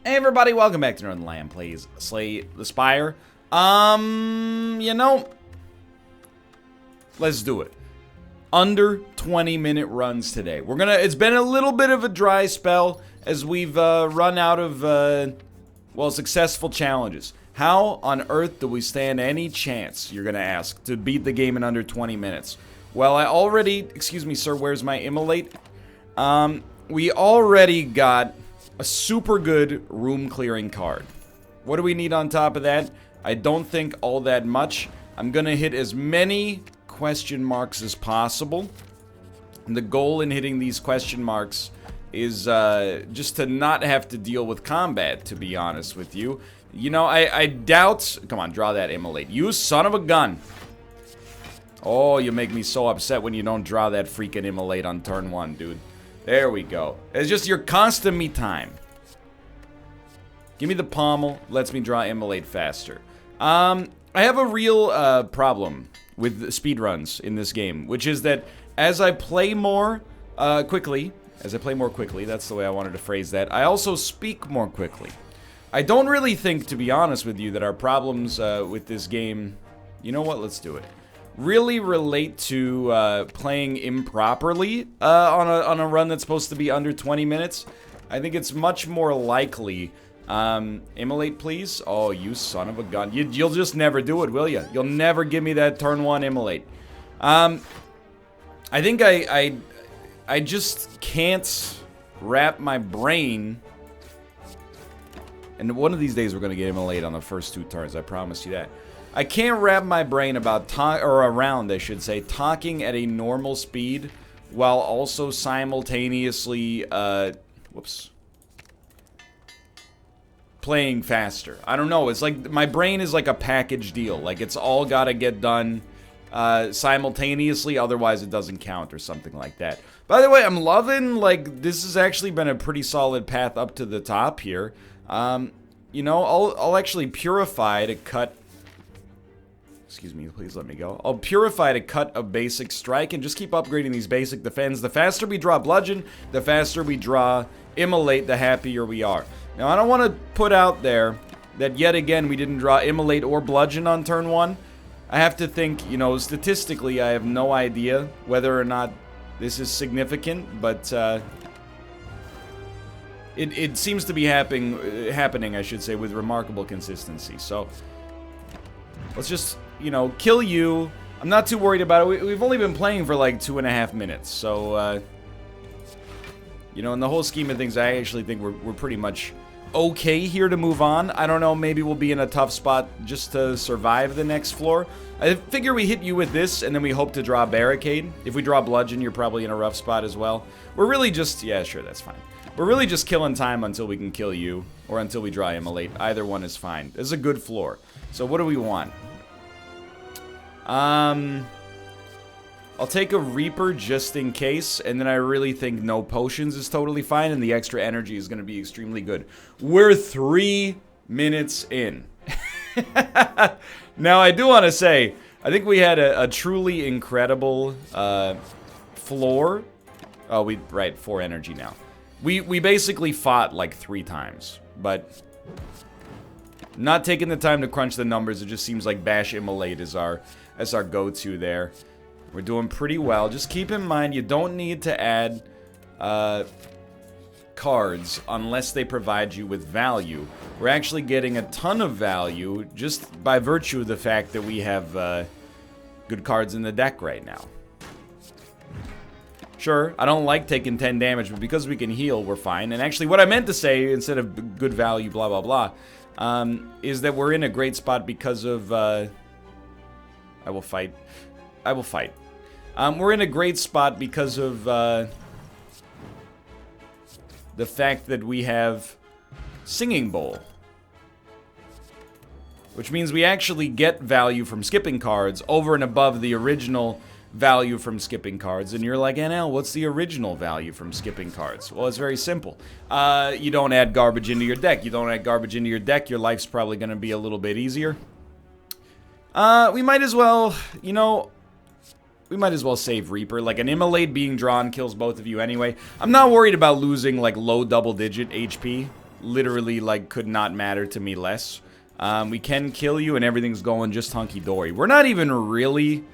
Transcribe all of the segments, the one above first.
Hey everybody, welcome back to Northernlion plays Slay the Spire. Let's do it. Under 20-minute runs today. It's been a little bit of a dry spell as we've run out of, successful challenges. How on earth do we stand any chance, you're gonna ask, to beat the game in under 20 minutes? Well, excuse me sir, where's my immolate? We already got a super good room clearing card. What do we need on top of that? I don't think all that much. I'm gonna hit as many question marks as possible. And the goal in hitting these question marks is just to not have to deal with combat, to be honest with you. You know, I doubt... Come on, draw that immolate. You son of a gun. Oh, you make me so upset when you don't draw that freaking immolate on turn 1, dude. There we go. It's just you're costing me time. Give me the pommel. Lets me draw immolate faster. I have a real problem with speedruns in this game, which is that as I play more quickly, that's the way I wanted to phrase that, I also speak more quickly. I don't really think, to be honest with you, that our problems with this game... You know what? Let's do it. Really relate to playing improperly on a run that's supposed to be under 20 minutes. I think it's much more likely. Immolate, please. Oh, you son of a gun. You'll just never do it, will you? You'll never give me that turn 1 immolate. I think I just can't wrap my brain. And one of these days we're going to get immolate on the first 2 turns. I promise you that. I can't wrap my brain around, I should say, talking at a normal speed while also simultaneously, playing faster. I don't know, it's like, my brain is like a package deal. Like, it's all gotta get done simultaneously, otherwise it doesn't count or something like that. By the way, I'm loving, like, this has actually been a pretty solid path up to the top here. You know, I'll actually purify to cut... Excuse me, please let me go. I'll purify to cut a basic strike and just keep upgrading these basic defends. The faster we draw bludgeon, the faster we draw immolate, the happier we are. Now, I don't want to put out there that yet again we didn't draw immolate or bludgeon on turn 1. I have to think, you know, statistically I have no idea whether or not this is significant, but it seems to be happening, I should say, with remarkable consistency. So, let's just... You know, kill you. I'm not too worried about it. We've only been playing for like 2.5 minutes, so, you know, in the whole scheme of things, I actually think we're pretty much okay here to move on. I don't know, maybe we'll be in a tough spot just to survive the next floor. I figure we hit you with this, and then we hope to draw Barricade. If we draw Bludgeon, you're probably in a rough spot as well. We're really just... Yeah, sure, that's fine. We're really just killing time until we can kill you, or until we draw Immolate. Either one is fine. This is a good floor. So what do we want? I'll take a Reaper just in case, and then I really think no potions is totally fine, and the extra energy is going to be extremely good. We're 3 minutes in. Now, I do want to say, I think we had a truly incredible floor. Oh, right, 4 energy now. We basically fought like 3 times, but not taking the time to crunch the numbers. It just seems like Bash Immolate is our go-to there. We're doing pretty well. Just keep in mind, you don't need to add cards unless they provide you with value. We're actually getting a ton of value just by virtue of the fact that we have good cards in the deck right now. Sure, I don't like taking 10 damage, but because we can heal, we're fine. And actually, what I meant to say, instead of good value, blah, blah, blah, is that we're in a great spot because of... I will fight. We're in a great spot because of the fact that we have Singing Bowl. Which means we actually get value from skipping cards over and above the original value from skipping cards. And you're like, NL, what's the original value from skipping cards? Well, it's very simple. You don't add garbage into your deck. You don't add garbage into your deck, your life's probably going to be a little bit easier. We might as well, you know, we might as well save Reaper. Like, an Immolate being drawn kills both of you anyway. I'm not worried about losing, like, low double-digit HP. literally, like, could not matter to me less. We can kill you, and everything's going just hunky-dory. We're not even really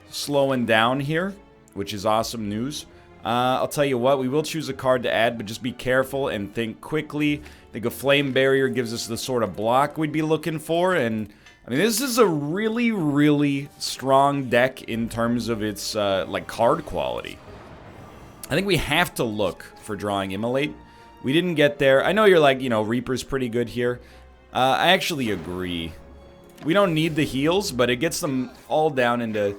slowing down here, which is awesome news. I'll tell you what, we will choose a card to add, but just be careful and think quickly. I think a Flame Barrier gives us the sort of block we'd be looking for, and I mean, this is a really, really strong deck in terms of its, like, card quality. I think we have to look for drawing Immolate. We didn't get there. I know you're like, you know, Reaper's pretty good here. I actually agree. We don't need the heals, but it gets them all down into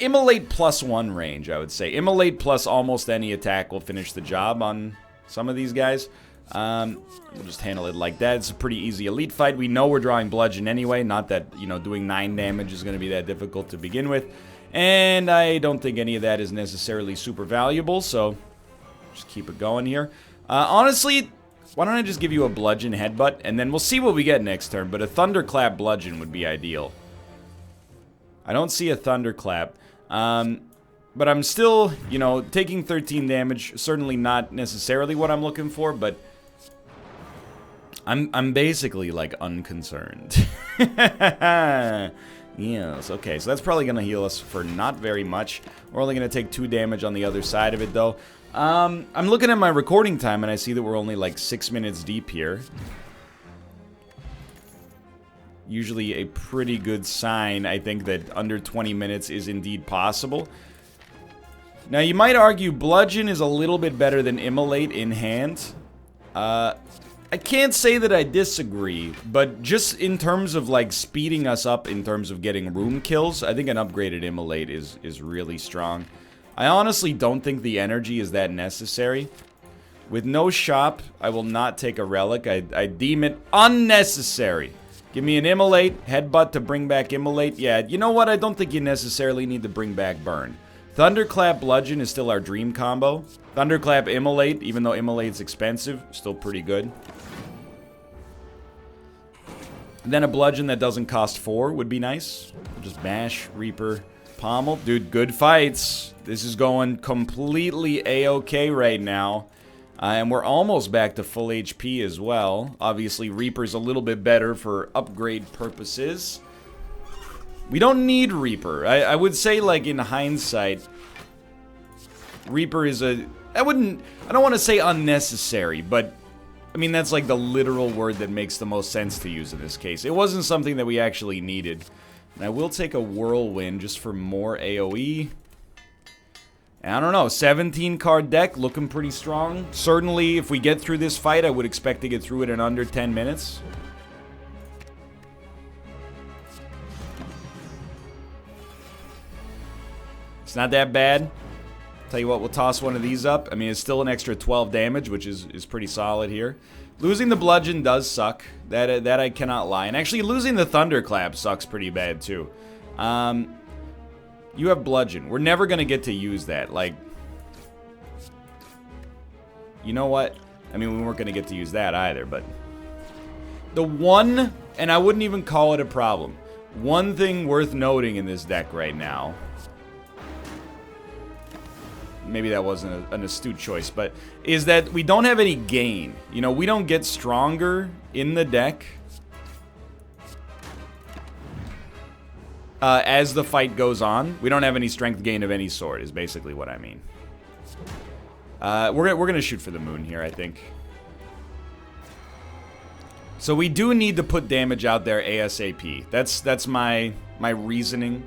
Immolate +1 range, I would say. Immolate plus almost any attack will finish the job on some of these guys. We'll just handle it like that. It's a pretty easy elite fight. We know we're drawing Bludgeon anyway. Not that, you know, doing 9 damage is going to be that difficult to begin with. And I don't think any of that is necessarily super valuable, so just keep it going here. Honestly, why don't I just give you a Bludgeon Headbutt, and then we'll see what we get next turn, but a Thunderclap Bludgeon would be ideal. I don't see a Thunderclap, but I'm still, you know, taking 13 damage. Certainly not necessarily what I'm looking for, but I'm basically, like, unconcerned. Yes, okay, so that's probably going to heal us for not very much. We're only going to take 2 damage on the other side of it, though. I'm looking at my recording time, and I see that we're only, like, 6 minutes deep here. Usually a pretty good sign, I think, that under 20 minutes is indeed possible. Now, you might argue Bludgeon is a little bit better than Immolate in hand. I can't say that I disagree, but just in terms of, like, speeding us up in terms of getting room kills, I think an upgraded Immolate is really strong. I honestly don't think the energy is that necessary. With no shop, I will not take a relic. I deem it unnecessary. Give me an Immolate, Headbutt to bring back Immolate. Yeah, you know what? I don't think you necessarily need to bring back Burn. Thunderclap Bludgeon is still our dream combo. Thunderclap Immolate, even though Immolate's expensive, still pretty good. And then a Bludgeon that doesn't cost 4 would be nice. Just Bash, Reaper, Pommel. Dude, good fights. This is going completely A-okay right now. And we're almost back to full HP as well. Obviously, Reaper's a little bit better for upgrade purposes. We don't need Reaper. I would say, like, in hindsight, Reaper is a... I don't want to say unnecessary, but... I mean, that's, like, the literal word that makes the most sense to use in this case. It wasn't something that we actually needed. And I will take a Whirlwind just for more AoE. And I don't know, 17-card deck, looking pretty strong. Certainly, if we get through this fight, I would expect to get through it in under 10 minutes. It's not that bad. Tell you what, we'll toss one of these up. I mean, it's still an extra 12 damage, which is pretty solid here. Losing the Bludgeon does suck. That I cannot lie. And actually, losing the Thunderclap sucks pretty bad, too. You have Bludgeon. We're never going to get to use that. Like, you know what? I mean, we weren't going to get to use that either, but... The one, and I wouldn't even call it a problem, one thing worth noting in this deck right now... Maybe that wasn't an astute choice, but is that we don't have any gain. You know, we don't get stronger in the deck as the fight goes on. We don't have any strength gain of any sort, is basically what I mean. We're gonna shoot for the moon here, I think. So we do need to put damage out there ASAP. That's my reasoning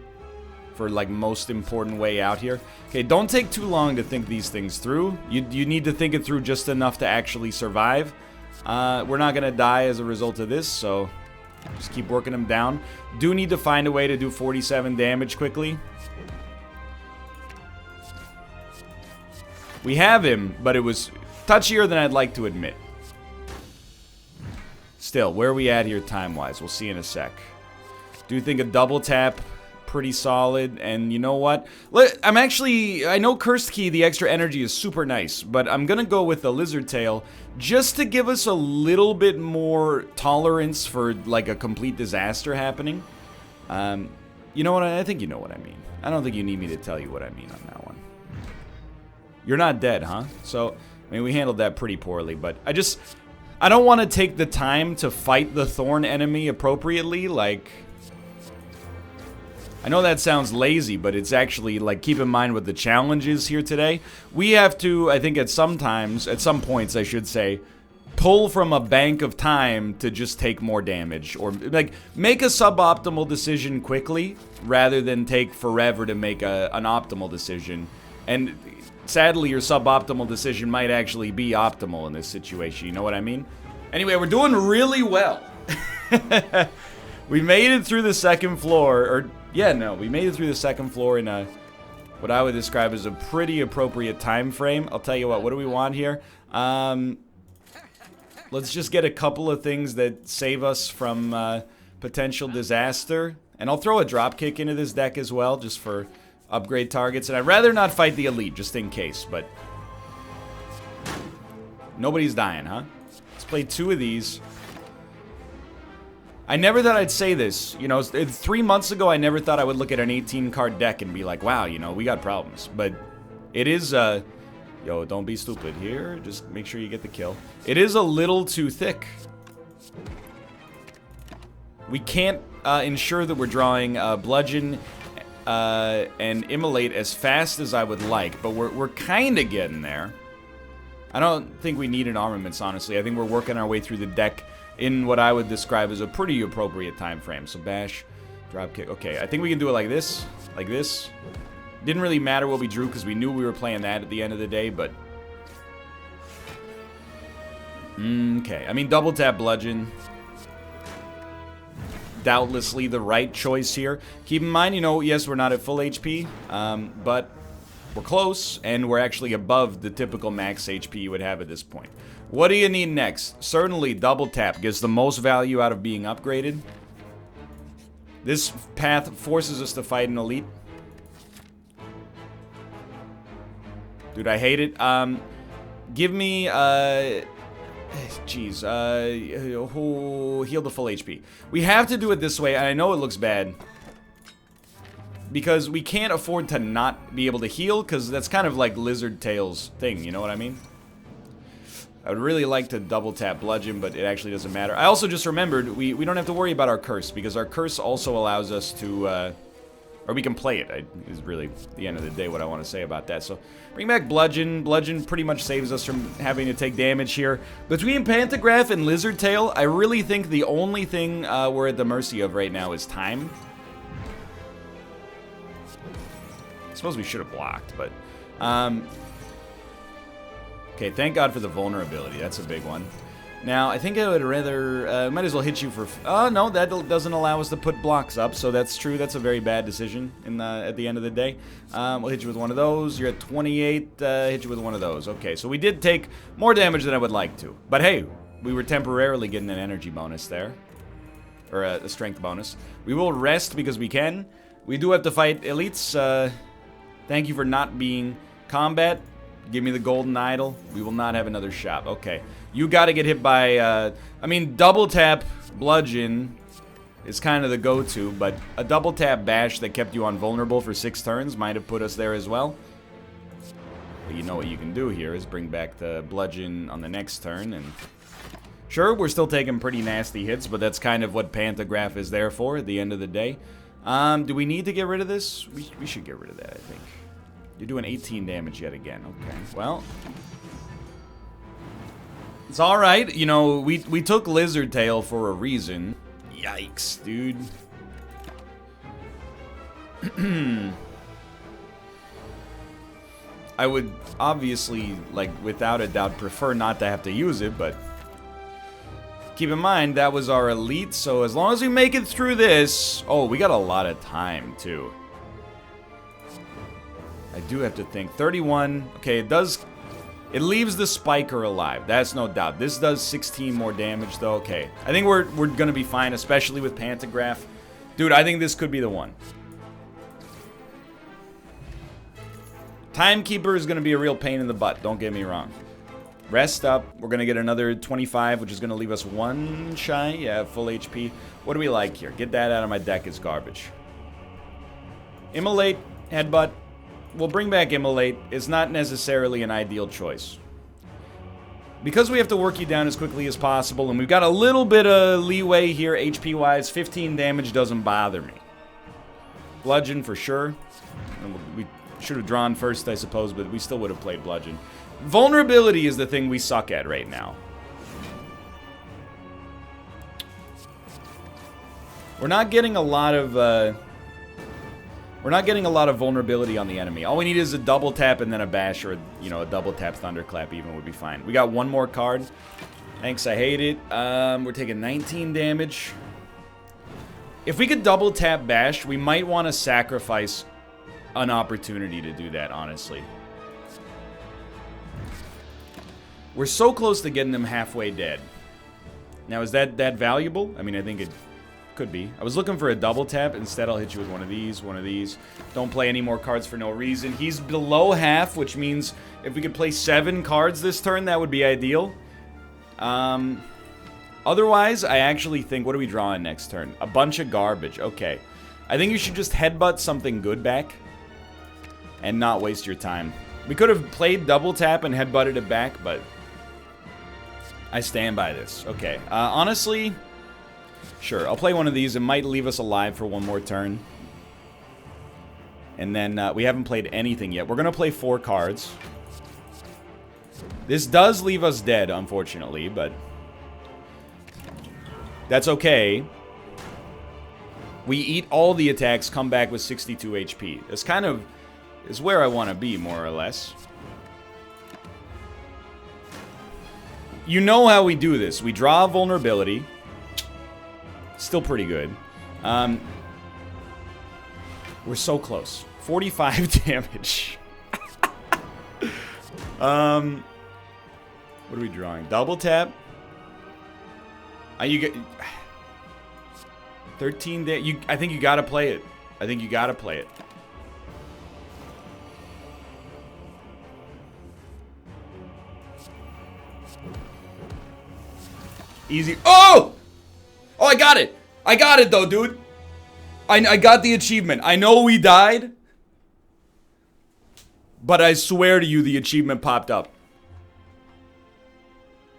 for, like, most important way out here. Okay, don't take too long to think these things through. You need to think it through just enough to actually survive. We're not gonna die as a result of this, so just keep working them down. Do need to find a way to do 47 damage quickly. We have him, but it was touchier than I'd like to admit. Still, where are we at here time-wise? We'll see in a sec. Do you think a double tap... pretty solid, and you know what? I know Cursed Key, the extra energy is super nice, but I'm gonna go with the Lizard Tail just to give us a little bit more tolerance for, like, a complete disaster happening. You know what? I think you know what I mean. I don't think you need me to tell you what I mean on that one. You're not dead, huh? So, I mean, we handled that pretty poorly, but I don't want to take the time to fight the thorn enemy appropriately, like... I know that sounds lazy, but it's actually, like, keep in mind what the challenge is here today. We have to, I think at some points, I should say, pull from a bank of time to just take more damage. Or, like, make a suboptimal decision quickly, rather than take forever to make an optimal decision. And sadly, your suboptimal decision might actually be optimal in this situation, you know what I mean? Anyway, we're doing really well. We made it through the second floor, or... Yeah, no, we made it through the second floor in a, what I would describe as a pretty appropriate time frame. I'll tell you what do we want here? Let's just get a couple of things that save us from potential disaster. And I'll throw a dropkick into this deck as well, just for upgrade targets. And I'd rather not fight the elite, just in case, but... Nobody's dying, huh? Let's play 2 of these. I never thought I'd say this, you know, 3 months ago I never thought I would look at an 18-card deck and be like, wow, you know, we got problems. But it is, yo, don't be stupid here, just make sure you get the kill. It is a little too thick. We can't ensure that we're drawing Bludgeon and Immolate as fast as I would like, but we're kind of getting there. I don't think we need an armaments, honestly. I think we're working our way through the deck in what I would describe as a pretty appropriate time frame. So bash, dropkick. Okay, I think we can do it like this. Like this. Didn't really matter what we drew because we knew we were playing that at the end of the day, but... Okay, I mean, double tap bludgeon. Doubtlessly the right choice here. Keep in mind, you know, yes, we're not at full HP, but we're close, and we're actually above the typical max HP you would have at this point. What do you need next? Certainly, double tap gives the most value out of being upgraded. This path forces us to fight an elite. Dude, I hate it. Give me, jeez, heal the full HP. We have to do it this way, and I know it looks bad. Because we can't afford to not be able to heal, because that's kind of like Lizard Tail's thing, you know what I mean? I would really like to double tap bludgeon, but it actually doesn't matter. I also just remembered we don't have to worry about our curse, because our curse also allows us to, or we can play it, is really the end of the day what I want to say about that. So bring back bludgeon. Bludgeon pretty much saves us from having to take damage here. Between Pantograph and Lizard Tail, I really think the only thing we're at the mercy of right now is time. I suppose we should have blocked, but... Okay, thank God for the vulnerability. That's a big one. Now, I think I would rather... might as well hit you for... Oh, no, that doesn't allow us to put blocks up, so that's true. That's a very bad decision at the end of the day. We'll hit you with one of those. You're at 28. Hit you with one of those. Okay, so we did take more damage than I would like to. But hey, we were temporarily getting an energy bonus there. Or a strength bonus. We will rest because we can. We do have to fight elites. Thank you for not being combat. Give me the golden idol. We will not have another shot. Okay. You gotta get hit by, I mean, double tap bludgeon is kind of the go-to, but a double tap bash that kept you invulnerable for 6 turns might have put us there as well. But you know what you can do here is bring back the bludgeon on the next turn, and... Sure, we're still taking pretty nasty hits, but that's kind of what Pantograph is there for at the end of the day. Do we need to get rid of this? We should get rid of that, I think. You're doing 18 damage yet again. Okay, well... It's alright. You know, we took Lizard Tail for a reason. Yikes, dude. I would obviously, like, without a doubt, prefer not to have to use it, but... Keep in mind, that was our elite, so as long as we make it through this... Oh, we got a lot of time, too. I do have to think. 31. Okay, it does... It leaves the Spiker alive. That's no doubt. This does 16 more damage, though. Okay. I think we're gonna be fine, especially with Pantograph. Dude, I think this could be the one. Timekeeper is gonna be a real pain in the butt. Don't get me wrong. Rest up. We're gonna get another 25, which is gonna leave us 1 shy. Yeah, full HP. What do we like here? Get that out of my deck. It's garbage. Immolate. Headbutt. We'll bring back Immolate. It's not necessarily an ideal choice. Because we have to work you down as quickly as possible, and we've got a little bit of leeway here HP-wise, 15 damage doesn't bother me. Bludgeon for sure. We should have drawn first, I suppose, but we still would have played Bludgeon. Vulnerability is the thing we suck at right now. We're not getting a lot of vulnerability on the enemy. All we need is a double tap and then a bash, or a double tap thunderclap even would be fine. We got one more card. Thanks, I hate it. We're taking 19 damage. If we could double tap bash, we might want to sacrifice an opportunity to do that, honestly. We're so close to getting them halfway dead. Now, is that valuable? I mean, I think it could be. I was looking for a double tap. Instead, I'll hit you with one of these, one of these. Don't play any more cards for no reason. He's below half, which means if we could play 7 cards this turn, that would be ideal. Otherwise, I actually think, what are we drawing next turn? A bunch of garbage. Okay. I think you should just headbutt something good back and not waste your time. We could have played double tap and headbutted it back, but I stand by this. Okay. Honestly, sure, I'll play one of these. It might leave us alive for one more turn. And then we haven't played anything yet. We're going to play 4 cards. This does leave us dead, unfortunately, but that's okay. We eat all the attacks, come back with 62 HP. This kind of is where I want to be, more or less. You know how we do this. We draw a vulnerability. Still pretty good. We're so close. 45 damage. What are we drawing? Double tap. You get 13 damage. I think you gotta play it. I think you gotta play it. Easy. Oh! Oh, I got it. I got it, though, dude. I got the achievement. I know we died, but I swear to you, the achievement popped up.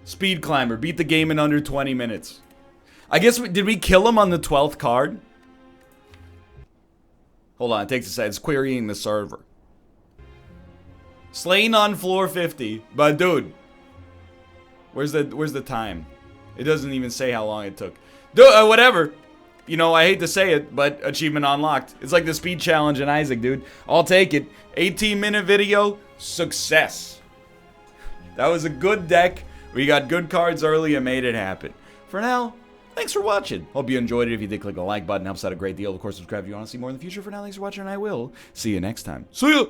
Speed Climber. Beat the game in under 20 minutes. I guess, did we kill him on the 12th card? Hold on, it takes a second. It's querying the server. Slain on floor 50. But, dude, where's the time? It doesn't even say how long it took. Dude, whatever. You know, I hate to say it, but achievement unlocked. It's like the speed challenge in Isaac, dude. I'll take it. 18-minute video, success. That was a good deck. We got good cards early and made it happen. For now, thanks for watching. Hope you enjoyed it. If you did, click the like button. Helps out a great deal. Of course, subscribe if you want to see more in the future. For now, thanks for watching, and I will see you next time. See ya!